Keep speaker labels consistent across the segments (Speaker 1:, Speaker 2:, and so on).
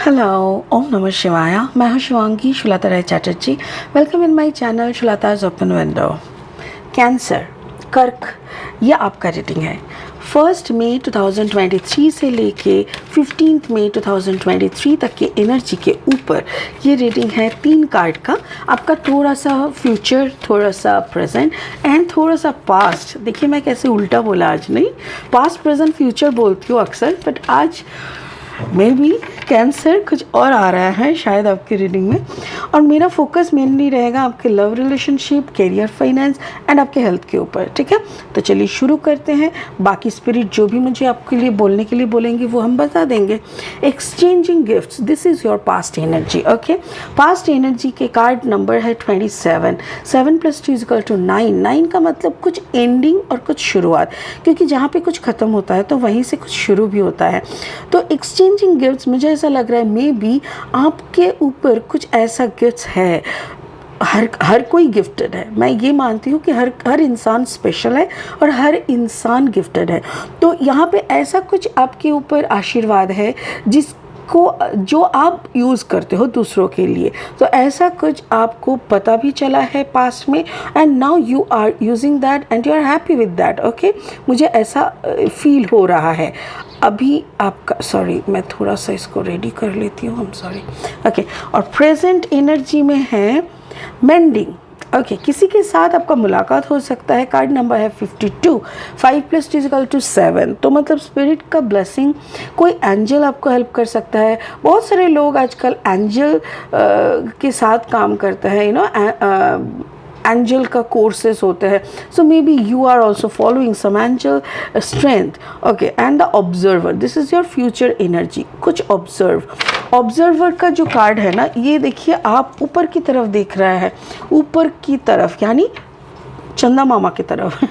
Speaker 1: Hello, ओम नमः शिवाय। मैं हूं Shivangi Shulata Rai Chatterjee. Welcome in my channel Shulata's open window. Cancer, कर्क, यह आपका रीडिंग है 1 मई 2023 से लेके 15 मई 2023 तक के एनर्जी के ऊपर ये रीडिंग है 3 कार्ड का। आपका थोड़ा सा फ्यूचर, थोड़ा सा प्रेजेंट एंड थोड़ा सा पास्ट। देखिए मैं कैसे उल्टा बोला आज, नहीं पास्ट प्रेजेंट फ्यूचर बोलती हूँ अक्सर, बट आज मे बी कैंसर कुछ और आ रहा है शायद आपकी रीडिंग में। और मेरा फोकस मेनली रहेगा आपके love relationship, career, finance and आपके हेल्थ के ऊपर। ठीक है, तो चलिए शुरू करते हैं। बाकी स्पिरिट जो भी मुझे आपके लिए बोलने के लिए बोलेंगे वो हम बता देंगे। Exchanging gifts, this is your past energy. Okay, past energy के कार्ड नंबर है 27। 7 + 2 = 9। 9 का मतलब कुछ एंडिंग और कुछ शुरुआत, क्योंकि जहाँ पे कुछ ख़त्म होता है तो वहीं से कुछ शुरू भी होता है। तो एक्सचेंजिंग गिफ्ट्स, मुझे ऐसा लग रहा है मे बी आपके ऊपर कुछ ऐसा गिफ्ट्स है। हर कोई गिफ्टेड है, मैं ये मानती हूँ कि हर इंसान स्पेशल है और हर इंसान गिफ्टेड है। तो यहाँ पे ऐसा कुछ आपके ऊपर आशीर्वाद है जो आप यूज़ करते हो दूसरों के लिए। तो ऐसा कुछ आपको पता भी चला है पास्ट में, and now you are using that and you are happy with that. Okay, मुझे ऐसा फील हो रहा है अभी आपका। सॉरी, मैं थोड़ा सा इसको रेडी कर लेती हूँ, हम सॉरी। ओके, और प्रेजेंट एनर्जी में है मेंडिंग। ओके, किसी के साथ आपका मुलाकात हो सकता है। कार्ड नंबर है 52। 5 + 2 = 7। तो मतलब स्पिरिट का ब्लेसिंग, कोई एंजल आपको हेल्प कर सकता है। बहुत सारे लोग आजकल एंजल के साथ काम करते हैं, एंजल का कोर्सेस होते हैं। So maybe you are also following some angel strength. Okay, and the observer, this is your future energy. कुछ ऑब्जर्वर का जो कार्ड है ना, ये देखिए आप ऊपर की तरफ देख रहा है, ऊपर की तरफ यानी चंदा मामा की तरफ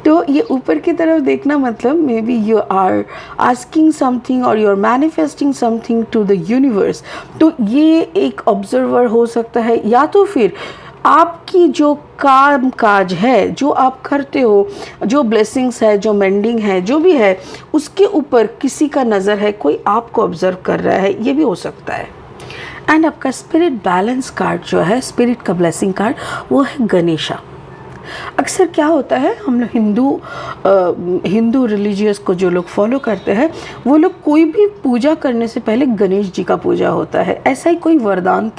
Speaker 1: तो ये ऊपर की तरफ देखना मतलब maybe you are asking something और you are manifesting something to the universe. तो ये एक ऑब्जर्वर हो सकता है, या तो फिर आपकी जो काम काज है, जो आप करते हो, जो ब्लेसिंग्स है, जो मेंडिंग है, जो भी है, उसके ऊपर किसी का नज़र है, कोई आपको ऑब्जर्व कर रहा है, ये भी हो सकता है। एंड आपका स्पिरिट बैलेंस कार्ड जो है, स्पिरिट का ब्लेसिंग कार्ड, वो है गणेशा। अक्सर क्या होता है, हम लोग हिंदू रिलीजियस को जो लोग फॉलो करते हैं, वो लोग कोई भी पूजा करने से पहले गणेश जी का पूजा होता है। ऐसा ही कोई वरदान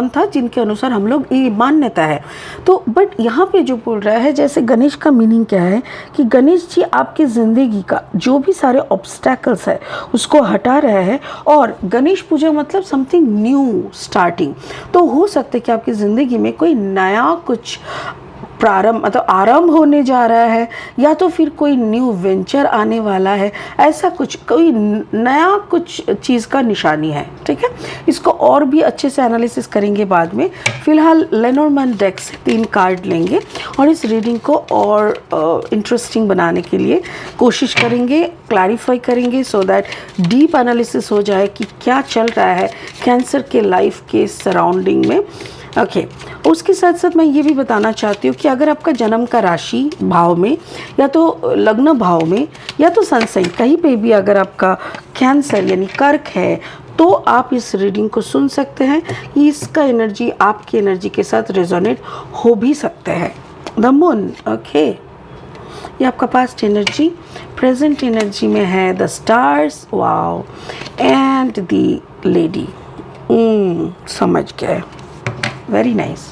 Speaker 1: था जिनके अनुसार हम लोग, ये मान्यता है। तो बट यहाँ पे जो बोल रहा है, जैसे गणेश का मीनिंग क्या है कि गणेश जी आपकी ज़िंदगी का जो भी सारे ऑब्स्टैकल्स है उसको हटा रहे हैं। और गणेश पूजा मतलब समथिंग न्यू स्टार्टिंग। तो हो सकता है कि आपकी ज़िंदगी में कोई नया कुछ प्रारंभ, मतलब आरंभ होने जा रहा है, या तो फिर कोई न्यू वेंचर आने वाला है। ऐसा कुछ, कोई नया कुछ चीज़ का निशानी है। ठीक है, इसको और भी अच्छे से एनालिसिस करेंगे बाद में। फिलहाल लेनोर्मैन डेक से 3 कार्ड लेंगे और इस रीडिंग को और इंटरेस्टिंग बनाने के लिए कोशिश करेंगे, क्लैरिफाई करेंगे, सो दैट डीप एनालिसिस हो जाए कि क्या चल रहा है कैंसर के लाइफ के सराउंडिंग में। ओके, उसके साथ साथ मैं ये भी बताना चाहती हूँ कि अगर आपका जन्म का राशि भाव में, या तो लग्न भाव में, या तो संशय कहीं पे भी अगर आपका कैंसर यानी कर्क है, तो आप इस रीडिंग को सुन सकते हैं। इसका एनर्जी आपकी एनर्जी के साथ रेजोनेट हो भी सकते हैं। द मून, ओके, ये आपका पास्ट एनर्जी। प्रेजेंट एनर्जी में है the stars, wow, and the lady. समझ गए, वेरी नाइस।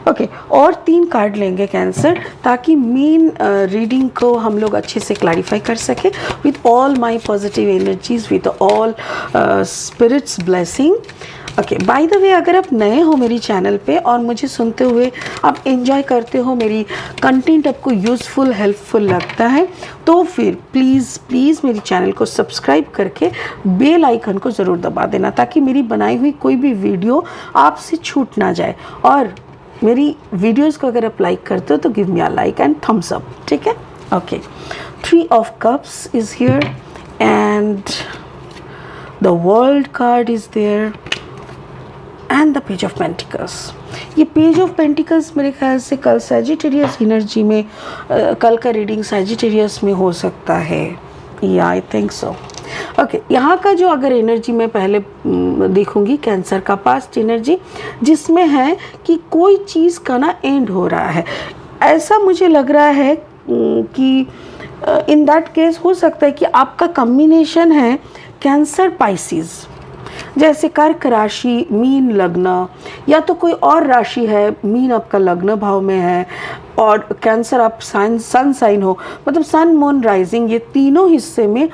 Speaker 1: ओके, और 3 कार्ड लेंगे कैंसर, ताकि मेन रीडिंग को हम लोग अच्छे से क्लैरिफाई कर सके with all my positive energies, with all spirits blessing. Okay, by the way, अगर आप नए हो मेरी चैनल पे और मुझे सुनते हुए आप एंजॉय करते हो, मेरी कंटेंट आपको यूज़फुल, हेल्पफुल लगता है, तो फिर प्लीज़ मेरी चैनल को सब्सक्राइब करके बेल आइकन को ज़रूर दबा देना, ताकि मेरी बनाई हुई कोई भी वीडियो आपसे छूट ना जाए। और मेरी वीडियोज़ को अगर आप लाइक करते हो तो give me a like and thumbs up. ठीक है, okay. 3 of Cups is here and the World card is there and the Page of Pentacles। ये पेज ऑफ पेंटिकल्स मेरे ख्याल से कल सैजिटेरियस एनर्जी में, कल का रीडिंग सैजिटेरियस में हो सकता है, या आई थिंक सो। ओके, यहाँ का जो अगर एनर्जी मैं पहले देखूंगी, कैंसर का पास्ट एनर्जी जिसमें है कि कोई चीज़ का ना एंड हो रहा है, ऐसा मुझे लग रहा है कि इन दैट केस हो सकता है कि आपका कॉम्बिनेशन है कैंसर पाइसिस, जैसे कर्क राशि मीन लग्न, या तो कोई और राशि है मीन आपका लग्न भाव में है और कैंसर आप सन साइन हो, मतलब सन मून राइजिंग, ये तीनों हिस्से में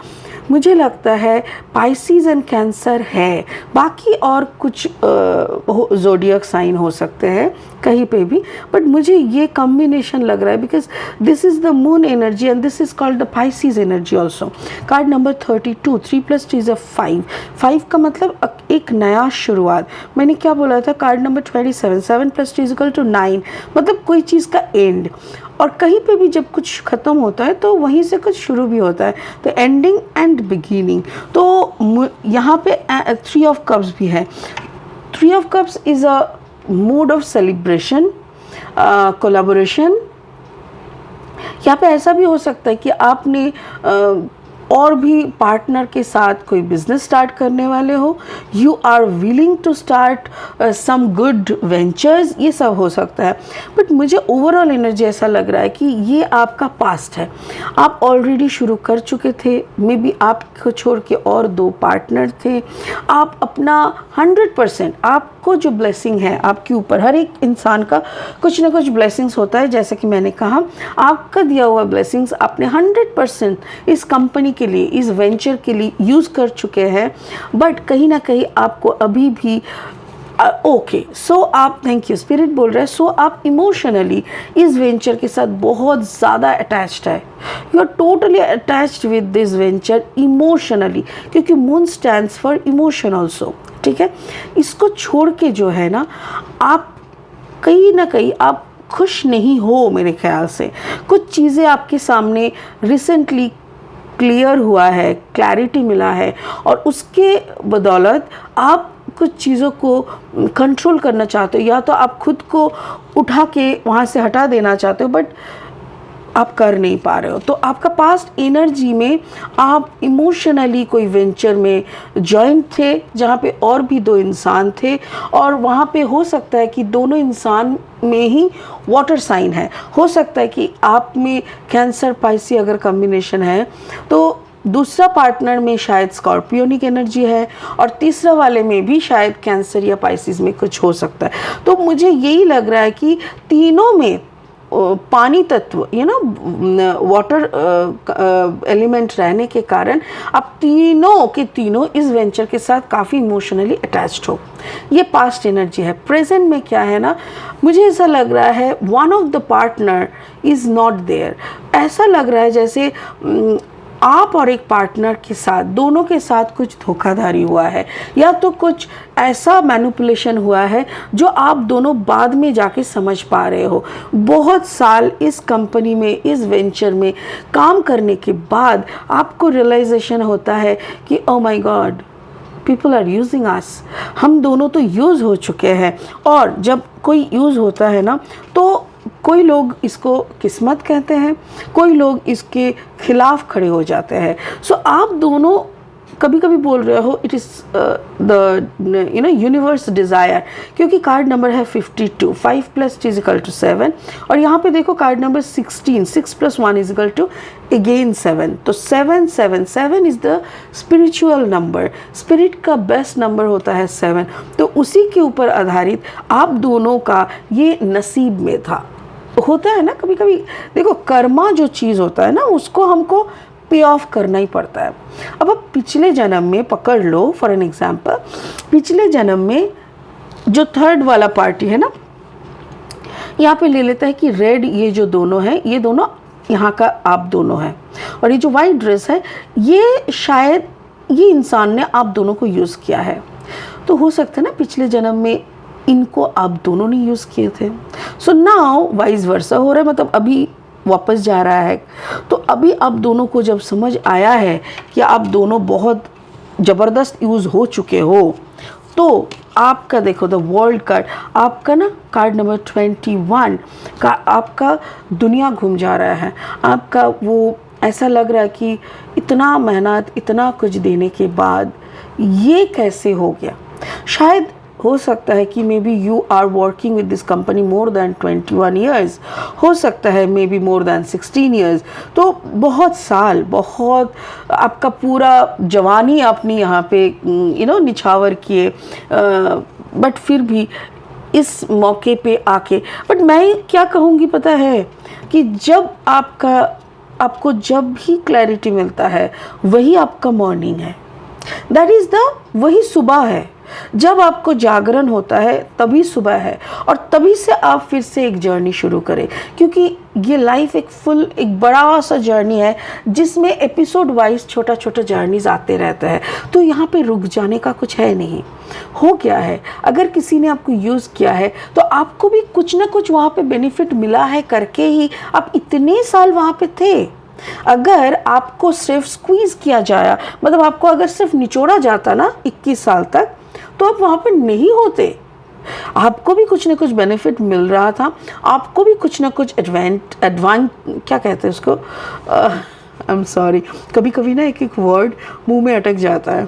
Speaker 1: मुझे लगता है पाइसिस एंड कैंसर है। बाकी और कुछ ज़ोडिएक साइन हो सकते हैं कहीं पे भी, बट मुझे ये कॉम्बिनेशन लग रहा है because this is the moon energy and this is called the Pisces energy also. Card number 32, 3 + 2 is 5, 5 का मतलब एक नया शुरुआत। मैंने क्या बोला था, कार्ड नंबर 27, 7 + 2 = 9, मतलब कोई चीज़ का एंड। और कहीं पे भी जब कुछ ख़त्म होता है तो वहीं से कुछ शुरू भी होता है, तो एंडिंग एंड बिगिनिंग। तो यहाँ पे 3 ऑफ कप्स भी है। 3 of cups is a mood off celebration, collaboration. यहाँ पे ऐसा भी हो सकता है कि आपने और भी पार्टनर के साथ कोई बिजनेस स्टार्ट करने वाले हो, you are willing to start some good ventures, ये सब हो सकता है। बट मुझे ओवरऑल एनर्जी ऐसा लग रहा है कि ये आपका पास्ट है, आप ऑलरेडी शुरू कर चुके थे, मे बी आपको छोड़ के और 2 पार्टनर थे, आप अपना 100%, आपको जो ब्लेसिंग है आपके ऊपर, हर एक इंसान का कुछ ना कुछ ब्लेसिंग्स होता है, जैसे कि मैंने कहा आपका दिया हुआ ब्लेसिंग्स आपने 100% इस कंपनी के लिए, इस वेंचर के लिए यूज़ कर चुके हैं। बट कहीं ना कहीं आपको अभी भी ओके, सो आप, थैंक यू स्पिरिट बोल रहा है, सो आप इमोशनली इस वेंचर के साथ बहुत ज़्यादा अटैच्ड है, you are totally attached with this venture emotionally, क्योंकि moon stands for emotion also, ठीक है। इसको छोड़ के जो है ना, आप कहीं ना कहीं आप खुश नहीं हो मेरे ख्याल से। कुछ चीज़ें आपके सामने रिसेंटली क्लियर हुआ है, क्लैरिटी मिला है, और उसके बदौलत आप कुछ चीज़ों को कंट्रोल करना चाहते हो, या तो आप खुद को उठा के वहाँ से हटा देना चाहते हो, बट आप कर नहीं पा रहे हो। तो आपका पास्ट एनर्जी में आप इमोशनली कोई वेंचर में जॉइन थे जहाँ पे और भी 2 इंसान थे, और वहाँ पे हो सकता है कि दोनों इंसान में ही वाटर साइन है, हो सकता है कि आप में कैंसर पाइसी अगर कॉम्बिनेशन है तो दूसरा पार्टनर में शायद स्कॉर्पियोनिक एनर्जी है, और तीसरा वाले में भी शायद कैंसर या पाइसिस में कुछ हो सकता है। तो मुझे यही लग रहा है कि तीनों में पानी तत्व, वाटर एलिमेंट रहने के कारण आप तीनों के तीनों इस वेंचर के साथ काफ़ी इमोशनली अटैच्ड हो। ये पास्ट एनर्जी है। प्रेजेंट में क्या है ना, मुझे ऐसा लग रहा है one of the partner is not there. ऐसा लग रहा है जैसे आप और एक पार्टनर के साथ, दोनों के साथ कुछ धोखाधड़ी हुआ है, या तो कुछ ऐसा मैनिपुलेशन हुआ है जो आप दोनों बाद में जाके समझ पा रहे हो। बहुत साल इस कंपनी में, इस वेंचर में काम करने के बाद आपको रियलाइजेशन होता है कि oh my God, people are using us, हम दोनों तो यूज़ हो चुके हैं। और जब कोई यूज़ होता है ना, तो कोई लोग इसको किस्मत कहते हैं, कोई लोग इसके खिलाफ खड़े हो जाते हैं। सो आप दोनों कभी कभी बोल रहे हो it is the universe desire, क्योंकि कार्ड नंबर है 52, 5 + 2 = 7, और यहाँ पे देखो कार्ड नंबर 16, 6 + 1 = अगेन 7। तो 7 is the spiritual number, spirit का बेस्ट नंबर होता है 7। तो उसी के ऊपर आधारित आप दोनों का ये नसीब में था। होता है ना कभी कभी, देखो कर्मा जो चीज़ होता है ना, उसको हमको पे ऑफ करना ही पड़ता है। अब आप पिछले जन्म में पकड़ लो, फॉर एन एग्जांपल, पिछले जन्म में जो 3rd वाला पार्टी है ना, यहाँ पे ले लेता है कि रेड, ये जो दोनों हैं, ये दोनों यहाँ का आप दोनों हैं, और ये जो वाइट ड्रेस है, ये शायद ये इंसान ने आप दोनों को यूज़ किया है। तो हो सकता है ना पिछले जन्म में इनको आप दोनों ने यूज़ किए थे। सो नाउ वाइस वर्सा हो रहा है, मतलब अभी वापस जा रहा है। तो अभी आप दोनों को जब समझ आया है कि आप दोनों बहुत ज़बरदस्त यूज़ हो चुके हो, तो आपका देखो द वर्ल्ड कार्ड, आपका ना कार्ड नंबर 21 का आपका दुनिया घूम जा रहा है, आपका वो ऐसा लग रहा है कि इतना मेहनत, इतना कुछ देने के बाद ये कैसे हो गया। शायद हो सकता है कि maybe you are working with this company more than 21 years, हो सकता है maybe more than 16 years, तो बहुत साल, बहुत आपका पूरा जवानी आपने यहाँ पे निछावर किए, बट फिर भी इस मौके पे आके, बट मैं क्या कहूँगी पता है कि जब आपको जब भी क्लैरिटी मिलता है वही आपका मॉर्निंग है, दैट इज़ वही सुबह है। जब आपको जागरण होता है तभी सुबह है, और तभी से आप फिर से एक जर्नी शुरू करें, क्योंकि ये लाइफ एक बड़ा सा जर्नी है जिसमें एपिसोड वाइज छोटा छोटा जर्नीज आते रहते हैं। तो यहाँ पे रुक जाने का कुछ है नहीं। हो गया है, अगर किसी ने आपको यूज़ किया है तो आपको भी कुछ ना कुछ वहाँ पे बेनिफिट मिला है करके ही आप इतने साल वहाँ पे थे। अगर आपको सिर्फ स्क्वीज़ किया जाया, मतलब आपको अगर सिर्फ निचोड़ा जाता ना 21 साल तक, तो आप वहाँ पे नहीं होते। आपको भी कुछ ना कुछ बेनिफिट मिल रहा था, आपको भी कुछ ना कुछ एडवांस क्या कहते हैं उसको, आई एम सॉरी, कभी कभी ना एक वर्ड मुंह में अटक जाता है,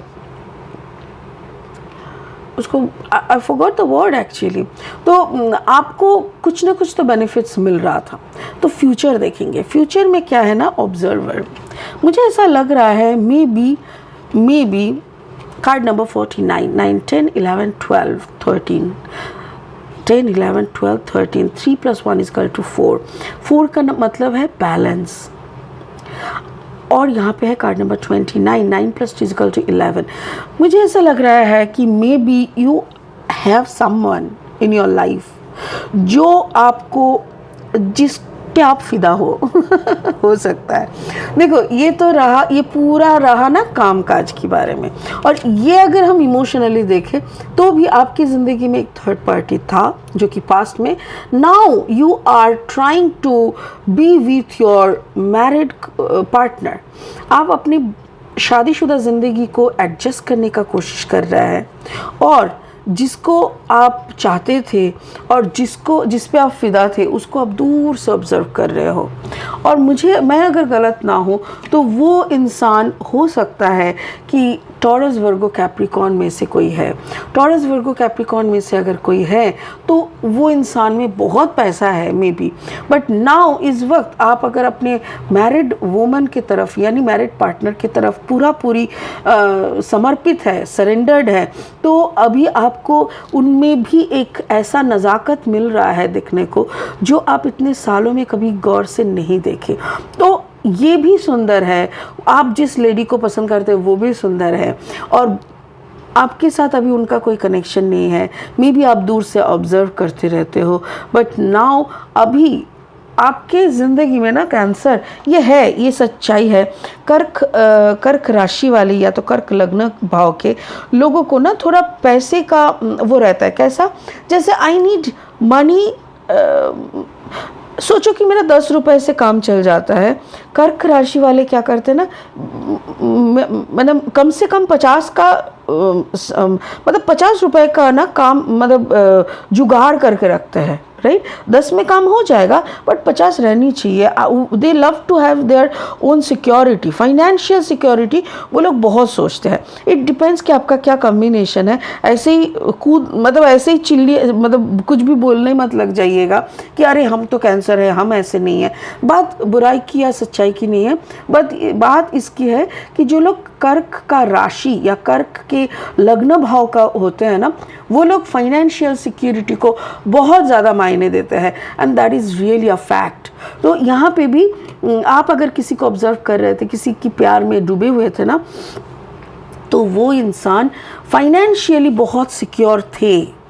Speaker 1: उसको I forgot the word actually. तो आपको कुछ ना कुछ तो बेनिफिट्स मिल रहा था। तो फ्यूचर देखेंगे, फ्यूचर में क्या है ना, ऑब्जर्वर। मुझे ऐसा लग रहा है मे बी कार्ड नंबर 49, 9, 10, 11, 12, 13, 10, 11, 12, 13, 3 + 1 = 4। 4 का मतलब है बैलेंस। और यहाँ पे है कार्ड नंबर 29, 9 + 2 = 11। मुझे ऐसा लग रहा है कि maybe you have someone in your life जो आपको, जिस पे आप फिदा हो सकता है। देखो ये तो रहा, ये पूरा रहा ना कामकाज के बारे में, और ये अगर हम इमोशनली देखें तो भी आपकी ज़िंदगी में एक थर्ड पार्टी था जो कि पास्ट में, now you are trying to be with your married partner. आप अपनी शादीशुदा ज़िंदगी को एडजस्ट करने का कोशिश कर रहा है, और जिसको आप चाहते थे और जिस पे आप फिदा थे उसको आप दूर से ऑब्ज़र्व कर रहे हो। और मैं अगर गलत ना हूँ तो वो इंसान हो सकता है कि टॉरस वर्गो कैप्रिकॉर्न में से कोई है। टॉरस वर्गो कैप्रिकॉर्न में से अगर कोई है तो वो इंसान में बहुत पैसा है मे बी, बट नाउ इस वक्त आप अगर अपने मैरिड वुमन की तरफ यानी मैरिड पार्टनर की तरफ पूरी समर्पित है, सरेंडर्ड है, तो अभी आपको उनमें भी एक ऐसा नज़ाकत मिल रहा है देखने को जो आप इतने सालों में कभी गौर से नहीं देखे। तो ये भी सुंदर है, आप जिस लेडी को पसंद करते हैं वो भी सुंदर है, और आपके साथ अभी उनका कोई कनेक्शन नहीं है, मे बी आप दूर से ऑब्ज़र्व करते रहते हो, बट नाउ अभी आपके ज़िंदगी में ना कैंसर ये है, ये सच्चाई है। कर्क राशि वाली या तो कर्क लग्न भाव के लोगों को ना थोड़ा पैसे का वो रहता है, कैसा, जैसे आई नीड मनी, सोचो कि मेरा 10 रुपए से काम चल जाता है। कर्क राशि वाले क्या करते हैं ना, मतलब कम से कम 50 का मतलब 50 रुपए का ना काम, मतलब जुगाड़ करके रखते हैं, राइट। 10 में काम हो जाएगा बट 50 रहनी चाहिए। They love to have their own security, financial security वो लोग बहुत सोचते हैं। इट डिपेंड्स कि आपका क्या कॉम्बिनेशन है। ऐसे ही मतलब ऐसे ही चिल्ली, मतलब कुछ भी बोलने मत लग जाइएगा कि अरे हम तो कैंसर है, हम ऐसे नहीं है। बात बुराई की या सच्चाई की नहीं है, बट बात इसकी है कि जो लोग कर्क का राशि या कर्क के लग्न भाव का होते हैं ना, वो लोग फाइनेंशियल सिक्योरिटी को बहुत ज़्यादा मायने देते हैं, and that is really a fact. तो यहाँ पे भी आप अगर किसी को ऑब्जर्व कर रहे थे, किसी की प्यार में डूबे हुए थे ना, तो वो इंसान फाइनेंशियली बहुत सिक्योर थे,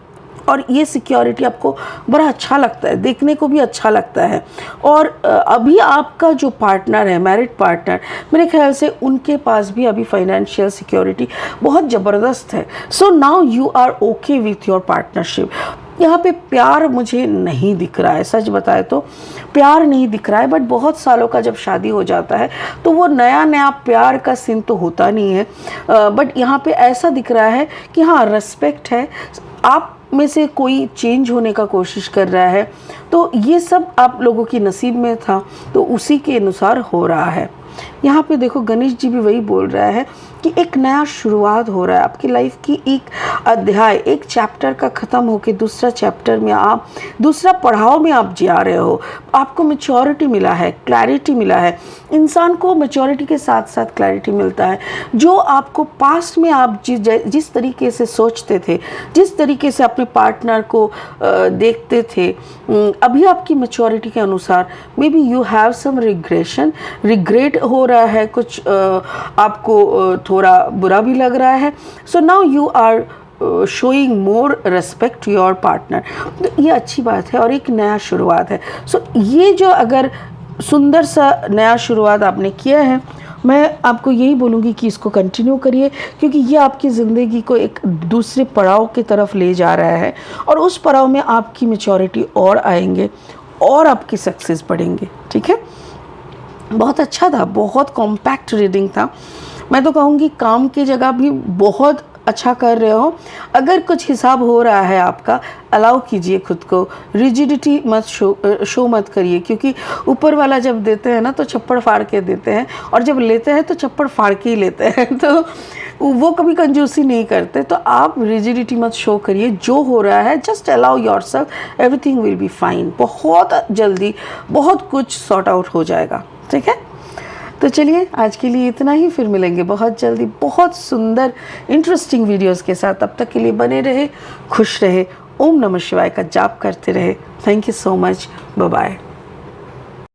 Speaker 1: और ये सिक्योरिटी आपको बड़ा अच्छा लगता है, देखने को भी अच्छा लगता है। और अभी आपका जो पार्टनर है, मैरिड पार्टनर, मेरे ख्याल से उनके पास भी अभी फाइनेंशियल सिक्योरिटी बहुत ज़बरदस्त है। So now you are okay with your partnership. यहाँ पे प्यार मुझे नहीं दिख रहा है, सच बताए तो प्यार नहीं दिख रहा है, बट बहुत सालों का जब शादी हो जाता है तो वो नया प्यार का सीन तो होता नहीं है। बट यहाँ पे ऐसा दिख रहा है कि हाँ, रेस्पेक्ट है, आप में से कोई चेंज होने का कोशिश कर रहा है, तो ये सब आप लोगों की नसीब में था, तो उसी के अनुसार हो रहा है। यहाँ पे देखो गणेश जी भी वही बोल रहा है कि एक नया शुरुआत हो रहा है आपकी लाइफ की, एक अध्याय, एक चैप्टर का ख़त्म होके दूसरा चैप्टर में आप, दूसरा पड़ाव में आप जा रहे हो। आपको मैच्योरिटी मिला है, क्लैरिटी मिला है। इंसान को मैच्योरिटी के साथ साथ क्लैरिटी मिलता है। जो आपको पास्ट में आप जिस तरीके से सोचते थे, जिस तरीके से अपने पार्टनर को देखते थे, अभी आपकी मैच्योरिटी के अनुसार maybe you have some regret हो रहा है, कुछ आपको थोड़ा बुरा भी लग रहा है। So now you are showing more respect to your partner. तो ये अच्छी बात है और एक नया शुरुआत है। सो ये जो अगर सुंदर सा नया शुरुआत आपने किया है, मैं आपको यही बोलूँगी कि इसको कंटिन्यू करिए, क्योंकि ये आपकी ज़िंदगी को एक दूसरे पड़ाव की तरफ ले जा रहा है और उस पड़ाव में आपकी मैच्योरिटी और आएंगे और आपकी सक्सेस बढ़ेंगे। ठीक है, बहुत अच्छा था, बहुत कॉम्पैक्ट रीडिंग था। मैं तो कहूँगी काम की जगह भी बहुत अच्छा कर रहे हो। अगर कुछ हिसाब हो रहा है आपका, अलाउ कीजिए खुद को, रिजिडिटी मत शो मत करिए, क्योंकि ऊपर वाला जब देते हैं ना तो चप्पड़ फाड़ के देते हैं, और जब लेते हैं तो चप्पड़ फाड़ के ही लेते हैं। तो वो कभी कंजूसी नहीं करते। तो आप रिजिडिटी मत शो करिए, जो हो रहा है just allow yourself, everything will be fine. बहुत जल्दी बहुत कुछ सॉर्ट आउट हो जाएगा। ठीक है, तो चलिए आज के लिए इतना ही, फिर मिलेंगे बहुत जल्दी बहुत सुंदर इंटरेस्टिंग वीडियोस के साथ। तब तक के लिए बने रहे, खुश रहे, ओम नमः शिवाय का जाप करते रहे। Thank you so much, bye bye.